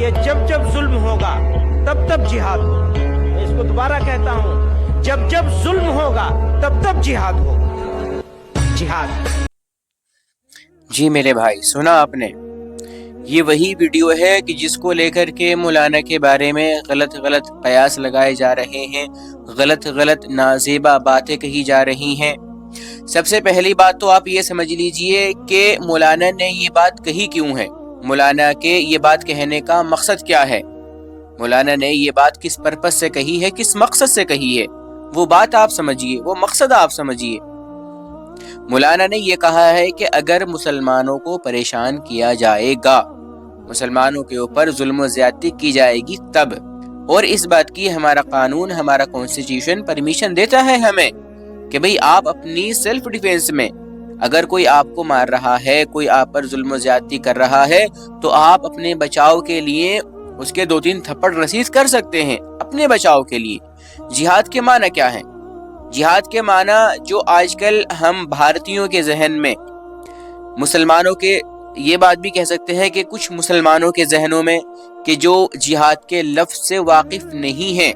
ये जब जब जुल्म होगा तब तब जिहाद होगा। मैं इसको दोबारा कहता हूं, जब जब जुल्म होगा तब तब जिहाद होगा। जिहाद। जी मेरे भाई, सुना आपने, ये वही वीडियो है कि जिसको लेकर के मौलाना के बारे में गलत गलत कयास लगाए जा रहे हैं, गलत गलत नाजेबा बातें कही जा रही हैं। सबसे पहली बात तो आप ये समझ लीजिए कि मौलाना ने ये बात कही क्यों है, मौलाना के ये बात कहने का मकसद क्या है, मौलाना ने ये बात किस पर्पस से कही है, किस मकसद से कही है, वो बात आप समझिए, वो मकसद आप समझिए। मौलाना ने ये कहा है कि अगर मुसलमानों को परेशान किया जाएगा, मुसलमानों के ऊपर जुल्म ज़्यादती की जाएगी तब, और इस बात की हमारा कानून, हमारा कॉन्स्टिट्यूशन परमिशन देता है हमें कि भाई आप अपनी सेल्फ डिफेंस में, अगर कोई आपको मार रहा है, कोई आप पर जुल्म ज़्यादती कर रहा है, तो आप अपने बचाव के लिए उसके 2-3 थप्पड़ रसीद कर सकते हैं अपने बचाव के लिए। जिहाद के माना क्या है? जिहाद के माना जो आजकल हम भारतीयों के जहन में, मुसलमानों के, ये बात भी कह सकते हैं कि कुछ मुसलमानों के जहनों में कि जो जिहाद के लफ्ज़ से वाकिफ नहीं हैं,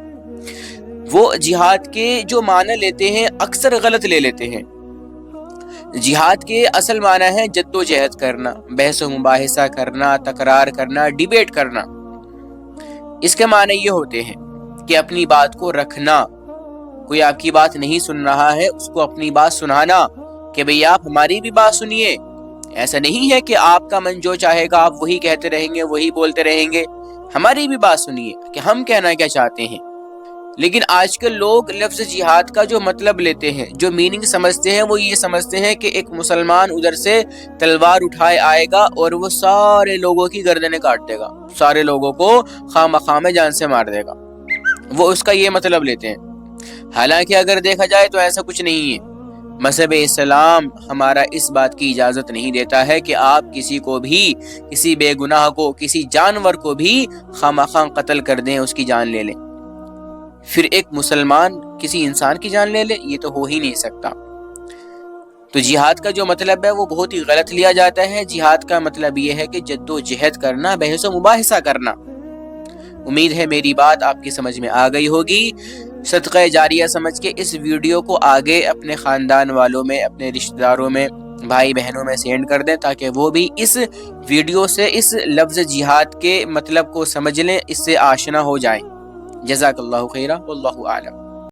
वो जिहाद के जो माना लेते हैं अक्सर गलत ले लेते हैं। जिहाद के असल माना है जद्दोजहद करना, बहस व मुबाहिसा करना, तकरार करना, डिबेट करना। इसके माने ये होते हैं कि अपनी बात को रखना, कोई आपकी बात नहीं सुन रहा है उसको अपनी बात सुनाना कि भाई आप हमारी भी बात सुनिए। ऐसा नहीं है कि आपका मन जो चाहेगा आप वही कहते रहेंगे, वही बोलते रहेंगे, हमारी भी बात सुनिए कि हम कहना क्या चाहते हैं। लेकिन आजकल लोग लफ्ज़ जिहाद का जो मतलब लेते हैं, जो मीनिंग समझते हैं, वो ये समझते हैं कि एक मुसलमान उधर से तलवार उठाए आएगा और वो सारे लोगों की गर्दनें काट देगा, सारे लोगों को खामखा में जान से मार देगा, वो उसका ये मतलब लेते हैं। हालांकि अगर देखा जाए तो ऐसा कुछ नहीं है। मज़हब इस्लाम हमारा इस बात की इजाज़त नहीं देता है कि आप किसी को भी, किसी बेगुनाह को, किसी जानवर को भी खामखा कत्ल कर दें, उसकी जान ले लें। फिर एक मुसलमान किसी इंसान की जान ले ले, ये तो हो ही नहीं सकता। तो जिहाद का जो मतलब है वो बहुत ही गलत लिया जाता है। जिहाद का मतलब ये है कि जद्दोजहद करना, बहस व मुबाहिसा करना। उम्मीद है मेरी बात आपकी समझ में आ गई होगी। सदक़े जारिया समझ के इस वीडियो को आगे अपने ख़ानदान वालों में, अपने रिश्तेदारों में, भाई बहनों में सेंड कर दें ताकि वो भी इस वीडियो से इस लफ्ज़ जिहाद के मतलब को समझ लें, इससे आशना हो जाएं। जज़ाकल्लाहु खैरा, वल्लाहु आलम।